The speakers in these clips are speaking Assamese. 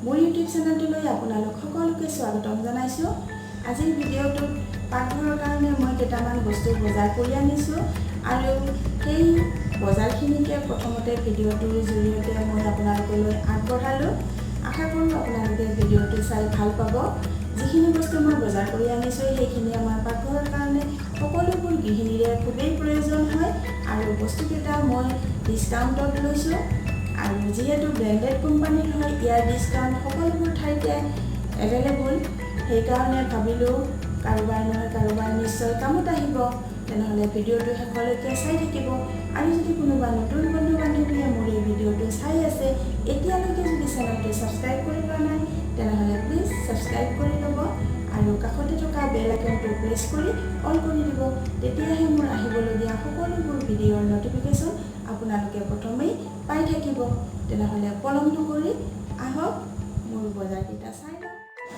মোৰ ইউটিউব চেনেলটোলৈ আপোনালোক সকলোকে স্বাগতম জনাইছোঁ। আজিৰ ভিডিঅ'টোত পাকঘৰৰ কাৰণে মই কেইটামান বস্তু বজাৰ কৰি আনিছোঁ আৰু সেই বজাৰখিনিকে প্ৰথমতে ভিডিঅ'টোৰ জৰিয়তে মই আপোনালোকলৈ আগবঢ়ালোঁ। আশা কৰোঁ আপোনালোকে ভিডিঅ'টো চাই ভাল পাব। যিখিনি বস্তু মই বজাৰ কৰি আনিছোঁ সেইখিনি আমাৰ পাকঘৰৰ কাৰণে সকলোবোৰ গৃহিণীৰে খুবেই প্ৰয়োজন হয় আৰু বস্তুকেইটা মই ডিছকাউণ্টত লৈছোঁ। আৰু যিহেতু ব্ৰেণ্ডেড কোম্পানীৰ হয়, ইয়াৰ ডিছকাউণ্ট সকলোবোৰ ঠাইতে এভেইলেবল। সেইকাৰণে ভাবিলোঁ কাৰোবাৰ নহয় কাৰোবাৰ নিশ্চয় কামত আহিব। তেনেহ'লে ভিডিঅ'টো শেষলৈকে চাই থাকিব। আৰু যদি কোনোবা নতুন বন্ধু বান্ধৱীয়ে মোৰ এই ভিডিঅ'টো চাই আছে, এতিয়ালৈকে যদি চেনেলটো ছাবস্ক্ৰাইব কৰি লোৱা নাই, তেনেহ'লে প্লিজ ছাবস্ক্ৰাইব কৰি ল'ব আৰু কাষতে থকা বেল আইকনটো প্ৰেছ কৰি অল কৰি দিব। তেতিয়াহে মোৰ আহিবলগীয়া সকলোবোৰ ভিডিঅ'ৰ নটিফিকেশ্যন আপোনালোকে প্ৰথমেই পাই থাকিব। তেনেহ'লে পলম নকৰি আহক মোৰ বজাৰকেইটা চাই লওক।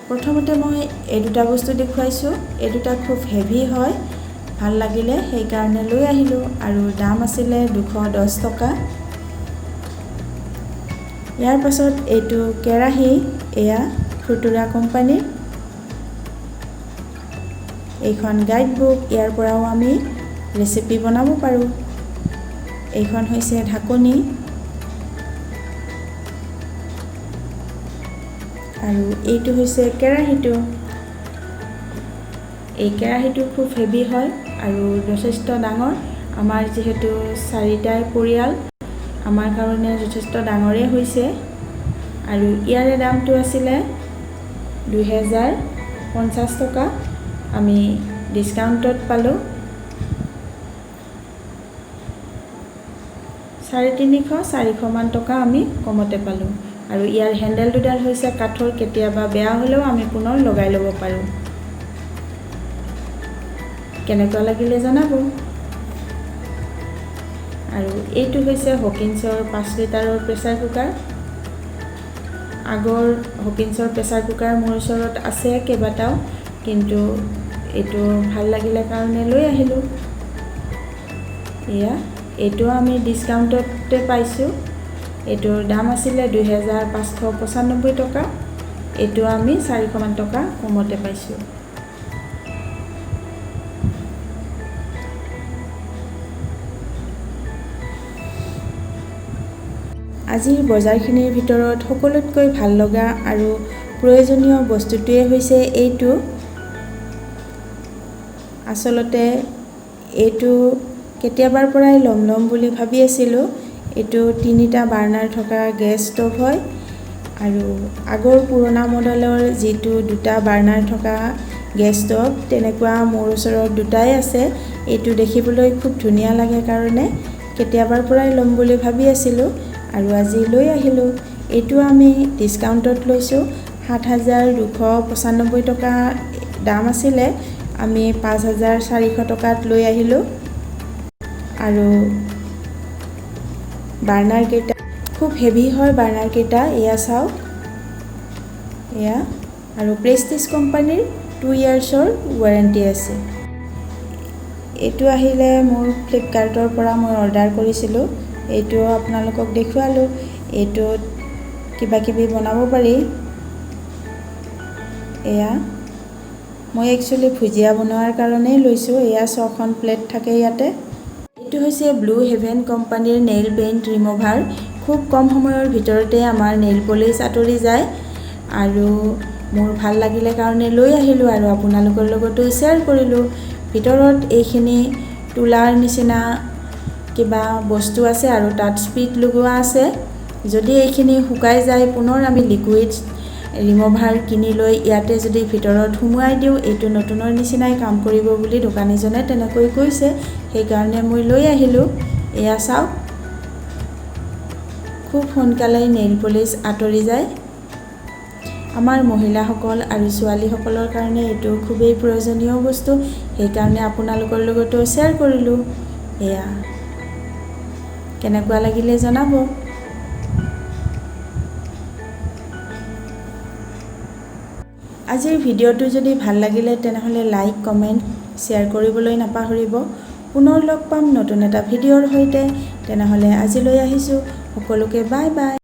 প্ৰথমতে মই এই দুটা বস্তু দেখুৱাইছোঁ। এই দুটা খুব হেভি হয়, ভাল লাগিলে সেইকাৰণে লৈ আহিলোঁ আৰু দাম আছিলে 210 টকা। ইয়াৰ পাছত এইটো কেৰাহী, এয়া ফুটুৰা কোম্পানীৰ। এইখন গাইড বুক, ইয়াৰ পৰাও আমি ৰেচিপি বনাব পাৰোঁ। এইখন হৈছে ঢাকনি আৰু এইটো হৈছে কেৰাহীটো। এই কেৰাহীটো খুব হেভি হয় আৰু যথেষ্ট ডাঙৰ। আমাৰ যিহেতু 4টাই পৰিয়াল, আমাৰ কাৰণে যথেষ্ট ডাঙৰেই হৈছে। আৰু ইয়াৰে দামটো আছিলে 2050 টকা। আমি ডিছকাউণ্টত পালোঁ 350-400 মান টকা আমি কমতে পালোঁ। আৰু ইয়াৰ হেণ্ডেল দুডাল হৈছে কাঠৰ, কেতিয়াবা বেয়া হ'লেও আমি পুনৰ লগাই ল'ব পাৰোঁ। কেনেকুৱা লাগিলে জনাব। আৰু এইটো হৈছে হকিন্সৰ 5 লিটাৰৰ প্ৰেছাৰ কুকাৰ। আগৰ হকিন্সৰ প্ৰেছাৰ কুকাৰ মোৰ ওচৰত আছে কেইবাটাও, কিন্তু এইটো ভাল লাগিলে কাৰণে লৈ আহিলোঁ। এইটো আমি ডিছকাউণ্টতে পাইছোঁ। এইটোৰ দাম আছিলে 2595 টকা। এইটো আমি 400 মান টকা কমতে পাইছোঁ। আজিৰ বজাৰখিনিৰ ভিতৰত সকলোতকৈ ভাল লগা আৰু প্ৰয়োজনীয় বস্তুটোৱে হৈছে এইটো। আচলতে এইটো কেতিয়াবাৰ পৰাই ল'ম বুলি ভাবি আছিলোঁ। এইটো 3টা বাৰ্ণাৰ থকা গেছ ষ্ট'ভ হয় আৰু আগৰ পুৰণা মডেলৰ যিটো 2টা বাৰ্ণাৰ থকা গেছ ষ্ট'ভ, তেনেকুৱা মোৰ ওচৰত 2টাই আছে। এইটো দেখিবলৈ খুব ধুনীয়া লাগে কাৰণে কেতিয়াবাৰ পৰাই ল'ম বুলি ভাবি আছিলোঁ আৰু আজি লৈ আহিলোঁ। এইটো আমি ডিছকাউণ্টত লৈছোঁ। 7,295 টকা দাম আছিলে, আমি 5,400 টকাত লৈ আহিলোঁ। আৰু বাৰ্ণাৰকেইটা খুব হেভি হয়। বাৰ্ণাৰকেইটা এয়া চাওক, এয়া। আৰু প্ৰেষ্টিজ কোম্পানীৰ 2 ইয়াৰ্ছৰ ৱাৰেণ্টি আছে। এইটো আহিলে মোৰ ফ্লিপকাৰ্টৰ পৰা মই অৰ্ডাৰ কৰিছিলোঁ। এইটো আপোনালোকক দেখুৱালোঁ। এইটোত কিবা কিবি বনাব পাৰি। এয়া মই একচুৱেলি ভুজিয়া বনোৱাৰ কাৰণেই লৈছোঁ। এয়া 6খন প্লেট থাকে ইয়াতে। এইটো হৈছে ব্লু হেভেন কোম্পানীৰ নেইল পেইণ্ট ৰিমুভাৰ। খুব কম সময়ৰ ভিতৰতে আমাৰ নেইল পলিচ আঁতৰি যায় আৰু মোৰ ভাল লাগিলে কাৰণে লৈ আহিলোঁ আৰু আপোনালোকৰ লগতো শ্বেয়াৰ কৰিলোঁ। ভিতৰত এইখিনি তুলাৰ নিচিনা কিবা বস্তু আছে আৰু তাত স্পিড লগোৱা আছে। যদি এইখিনি শুকাই যায়, পুনৰ আমি লিকুইড ৰিমুভাৰ কিনি লৈ ইয়াতে যদি ভিতৰত সুমুৱাই দিওঁ, এইটো নতুনৰ নিচিনাই কাম কৰিব বুলি দোকানীজনে তেনেকৈ কৈছে। সেইকাৰণে মই লৈ আহিলোঁ। এয়া চাওক, খুব সোনকালেই নেইল পলিচ আঁতৰি যায়। আমাৰ মহিলাসকল আৰু ছোৱালীসকলৰ কাৰণে এইটো খুবেই প্ৰয়োজনীয় বস্তু, সেইকাৰণে আপোনালোকৰ লগতো শ্বেয়াৰ কৰিলোঁ। এয়া কেনেকুৱা লাগিলে জনাব। আজিৰ ভিডিঅ'টো যদি ভাল লাগিলে তেনেহ'লে লাইক, কমেণ্ট, শ্বেয়াৰ কৰিবলৈ নাপাহৰিব। পুনৰ লগ পাম নতুন এটা ভিডিঅ'ৰ সৈতে। তেনেহ'লে আজিলৈ আহিছোঁ। সকলোকে বাই বাই।